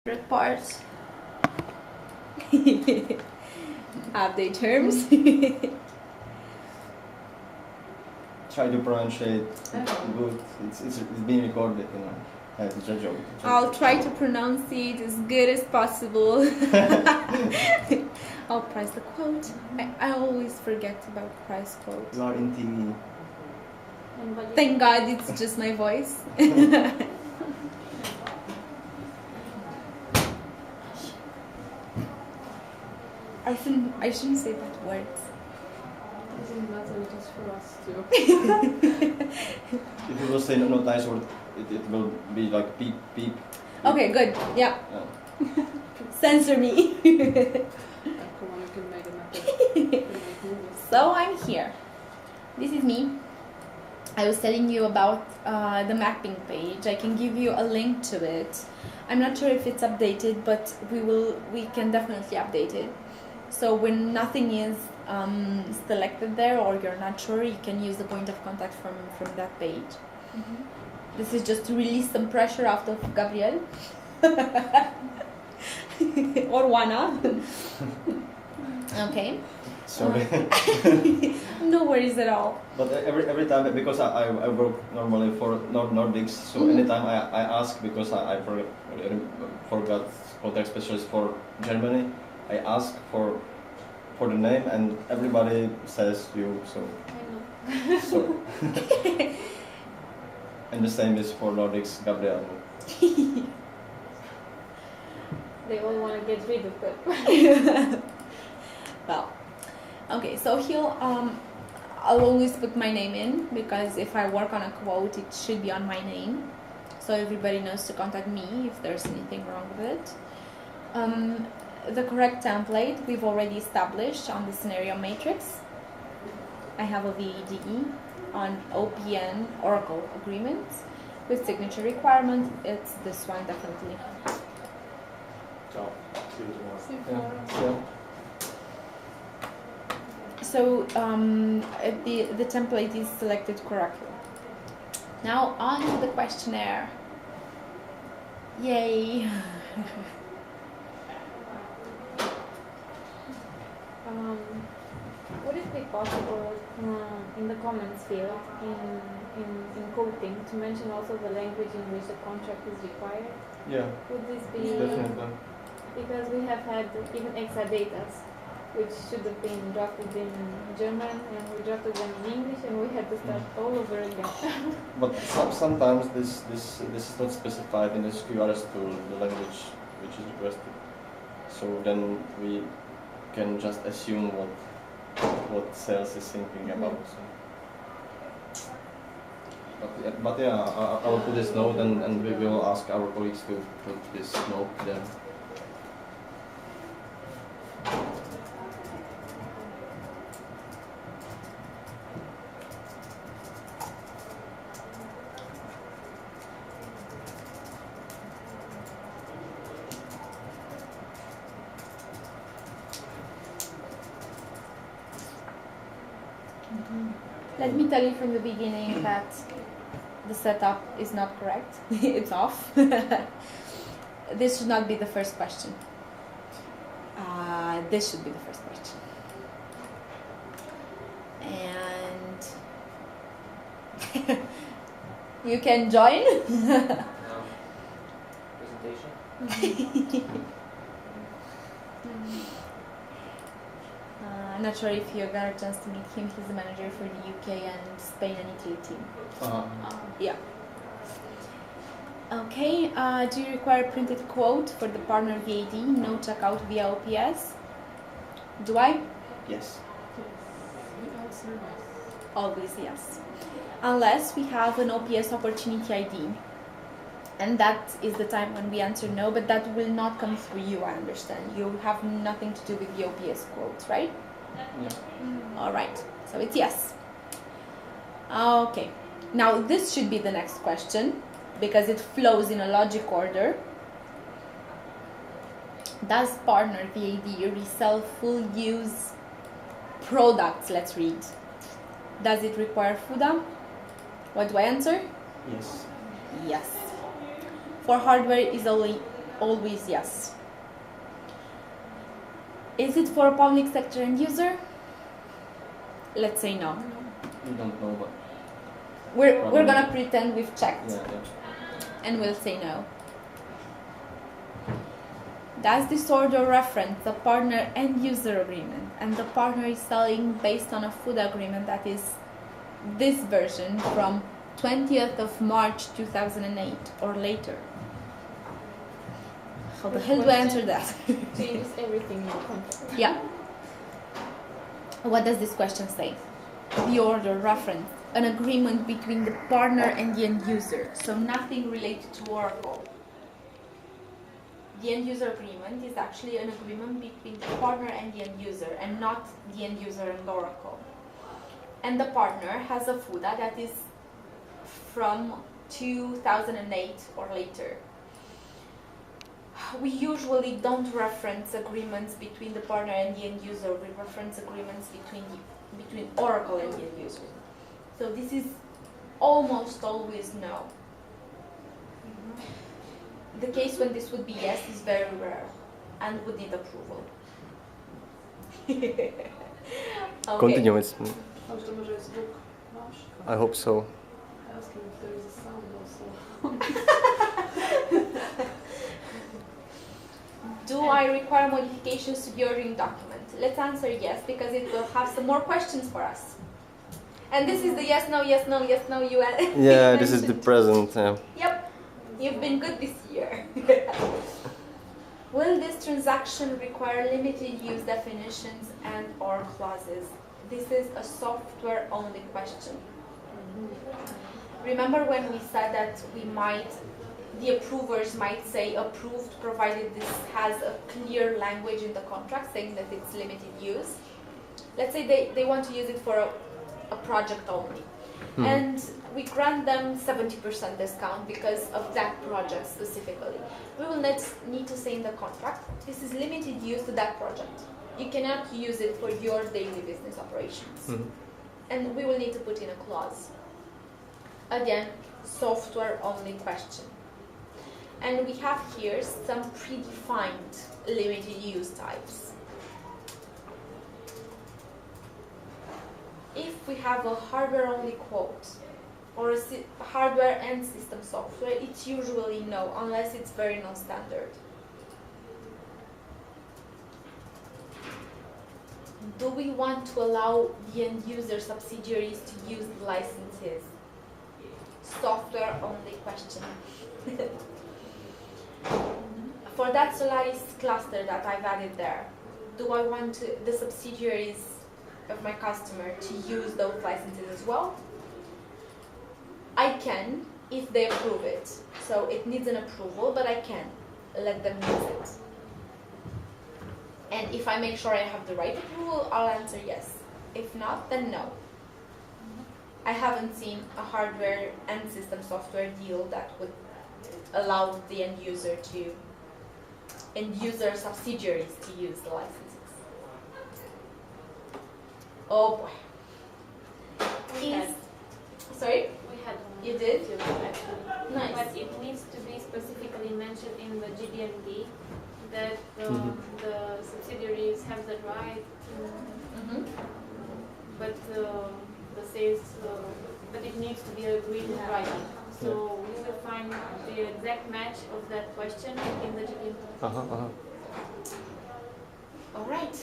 favorite part. Update terms. Try to pronounce it good. It's being recorded, you know. It's a joke. I'll try to pronounce it as good as possible. I'll price the quote. I always forget about price quote. You are in TV. Thank God it's just my voice. I shouldn't say bad words. I think that's just for us too. If you will say no nice word, it will be like beep beep. Okay, good. Yeah. Censor me. Come on, you can make a method. So I'm here. This is me. I was telling you about the mapping page. I can give you a link to it. I'm not sure if it's updated, but we can definitely update it. So when nothing is selected there or you're not sure, you can use the point of contact from that page. Mm-hmm. This is just to release some pressure out of Gabriel or Juana. Okay. Sorry. No worries at all. But every time, because I work normally for Nordics, so anytime I ask, because I forgot contact specialist for Germany, I ask for the name and everybody says you, so. I know. So. And the same is for Nordics, Gabriel. They all want to get rid of that. Well, okay, so I'll always put my name in, because if I work on a quote, it should be on my name, so everybody knows to contact me if there's anything wrong with it. The correct template we've already established on the scenario matrix. I have a VADE on OPN Oracle agreements with signature requirement. It's this one definitely. Yeah. So the template is selected correctly. Now on to the questionnaire. Yay! Would it be possible in the comments field in quoting to mention also the language in which the contract is required? Yeah. Would this be Definitely. because we have had even exadata which should have been drafted in German and we drafted them in English and we had to start all over again. But sometimes this is not specified in the QRS tool, the language which is requested. So then we can just assume what sales is thinking about. But yeah, I will put this note and we will ask our colleagues to put this note there. Let me tell you from the beginning that the setup is not correct. It's off. This should not be the first question. This should be the first question. And you can join. Presentation? I'm not sure if you got a chance to meet him. He's the manager for the UK and Spain and Italy team. Yeah. Okay, do you require a printed quote for the partner VAD, no checkout via OPS? Do I? Yes. Always yes. Unless we have an OPS opportunity ID. And that is the time when we answer no, but that will not come through you, I understand. You have nothing to do with the OPS quotes, right? Yeah. All right, so it's yes. Okay, now this should be the next question because it flows in a logic order. Does partner VAD resell full use products? Let's read. Does it require FUDA? What do I answer? Yes. Yes. For hardware is only always yes. Is it for a public sector end user? Let's say no. You don't know, but We're gonna pretend we've checked yeah. and we'll say no. Does this order reference the partner end user agreement and the partner is selling based on a food agreement that is this version from 20th of March 2008 or later? How the hell do I answer that? Changes everything in the contract. Yeah. What does this question say? The order reference an agreement between the partner and the end user, so nothing related to Oracle. The end user agreement is actually an agreement between the partner and the end user, and not the end user and Oracle. And the partner has a FUDA that is from 2008 or later. We usually don't reference agreements between the partner and the end user. We reference agreements between Oracle and the end user. So this is almost always no. The case when this would be yes is very rare and would need approval. Okay. Continue. It's, I I hope so. ask him if there is a sound also. Do I require modifications to the ordering document? Let's answer yes, because it will have some more questions for us. And this is the yes, no, yes, no, yes, no, you Yeah, this is the mentioned. present. Yep, you've been good this year. Will this transaction require limited use definitions and or clauses? This is a software only question. Remember when we said that the approvers might say approved provided this has a clear language in the contract saying that it's limited use? Let's say they want to use it for a project only. And we grant them 70% discount because of that project specifically. We will need to say in the contract, this is limited use to that project. You cannot use it for your daily business operations. And we will need to put in a clause. Again, software only question. And we have here some predefined limited use types. If we have a hardware-only quote or a hardware and system software, it's usually no, unless it's very non-standard. Do we want to allow the end-user subsidiaries to use the licenses? Software-only question. For that Solaris cluster that I've added there, do I want the subsidiaries of my customer to use those licenses as well? I can if they approve it. So it needs an approval, but I can let them use it. And if I make sure I have the right approval, I'll answer yes. If not, then no. I haven't seen a hardware and system software deal that would allow the end user subsidiaries to use the licenses. Oh boy. Sorry? We had one. You did? Too, actually. Nice. But it needs to be specifically mentioned in the GDMD that the subsidiaries have the right to, but the sales, but it needs to be agreed in writing. So we will find the exact match of that question in the GDMD. All right.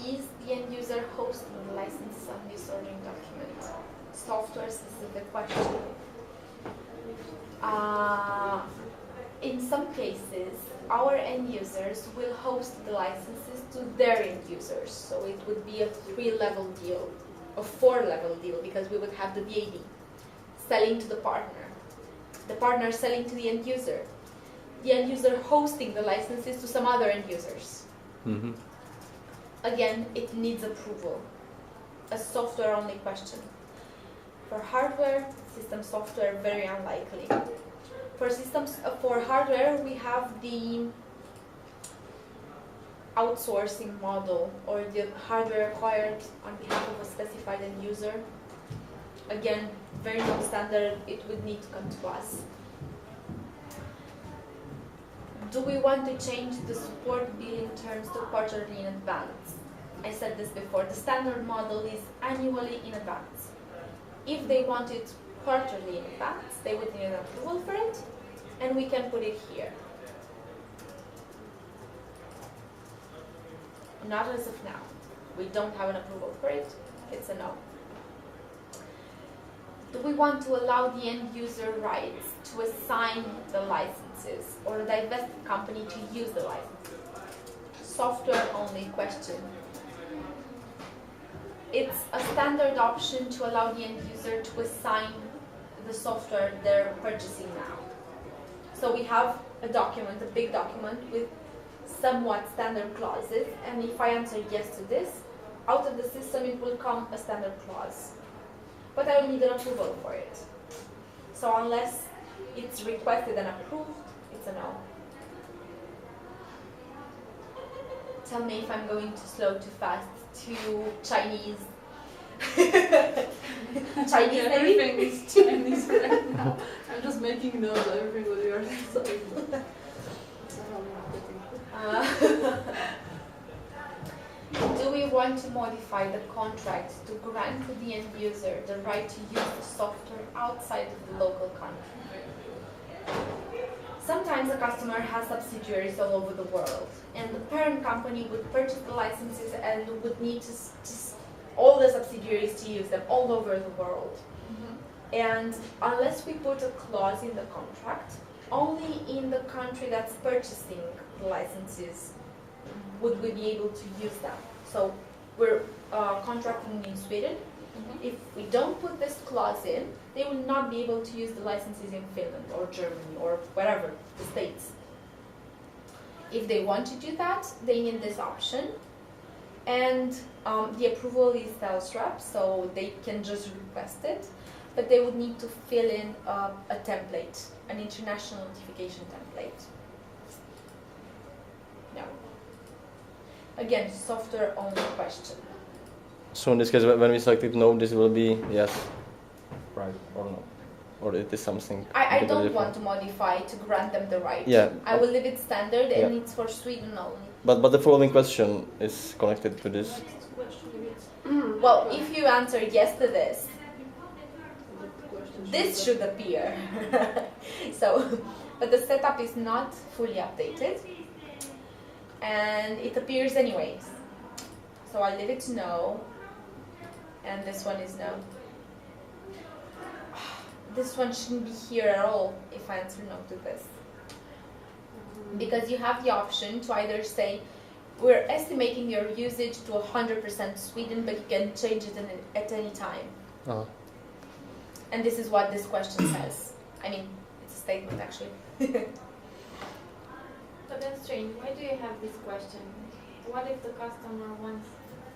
Is the end user hosting the license on this ordering document? Software specific question. In some cases, our end users will host the licenses to their end users. So it would be a 3-level deal, a 4-level deal, because we would have the BAD selling to the partner selling to the end user hosting the licenses to some other end users. Again, it needs approval. A software-only question. For hardware, system software, very unlikely. For hardware, we have the outsourcing model, or the hardware acquired on behalf of a specified end user. Again, very non-standard, it would need to come to us. Do we want to change the support billing terms to quarterly in advance? I said this before. The standard model is annually in advance. If they want it quarterly in advance, they would need an approval for it, and we can put it here. Not as of now. We don't have an approval for it. It's a no. Do we want to allow the end user rights to assign the licenses or divest the company to use the licenses? Software only question. It's a standard option to allow the end user to assign the software they're purchasing now. So we have a document, a big document with somewhat standard clauses, and if I answer yes to this, out of the system it will come a standard clause. But I will need an approval for it. So unless it's requested and approved, it's a no. Tell me if I'm going too slow, too fast, too Chinese. Chinese maybe? Everything is Chinese right now. I'm just making notes of everything what you are saying. Do we want to modify the contract to grant to the end user the right to use the software outside of the local country? Sometimes a customer has subsidiaries all over the world, and the parent company would purchase the licenses and would need to all the subsidiaries to use them all over the world. And unless we put a clause in the contract, only in the country that's purchasing the licenses would we be able to use them. So we're contracting in Sweden. If we don't put this clause in, they will not be able to use the licenses in Finland or Germany or wherever, the States. If they want to do that, they need this option. And the approval is Telstra, so they can just request it. But they would need to fill in a template, an international notification template. No. Again, software only question. So in this case, when we select no, this will be yes, right, or no, or it is something. I don't different. want to modify to grant them the right. Yeah. I will leave it standard, and Yeah. it's for Sweden only. But the following question is connected to this. Next question is Well, if you answer yes to this, the question this should appear. So, but the setup is not fully updated, and it appears anyways. So I'll leave it to no, and this one is no. This one shouldn't be here at all if I answer no to this. Because you have the option to either say, we're estimating your usage to 100% Sweden, but you can change it at any time. And this is what this question says. I mean, it's a statement actually. But that's strange. Why do you have this question? What if the customer wants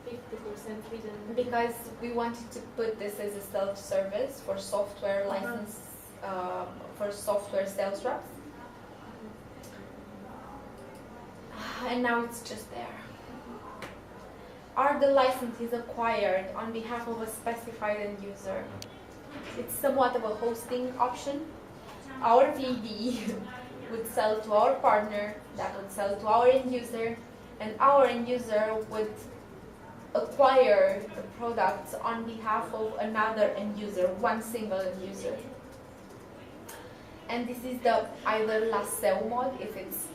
50% Sweden? Because we wanted to put this as a self-service for software license, for software sales reps. And now it's just there. Are the licenses acquired on behalf of a specified end user? It's somewhat of a hosting option. Our VD would sell to our partner, that would sell to our end user, and our end user would acquire the products on behalf of another end user, one single end user. And this is the either LASEO mode, if it's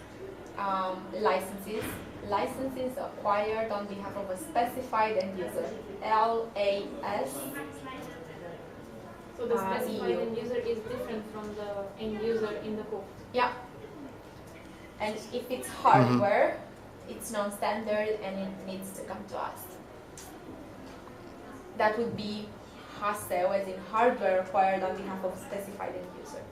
licenses acquired on behalf of a specified end user, LAS. So the specified EU. end user is different from the end user in the code. Yeah. And if it's hardware, it's non-standard and it needs to come to us. That would be HASEO, as in hardware acquired on behalf of a specified end user.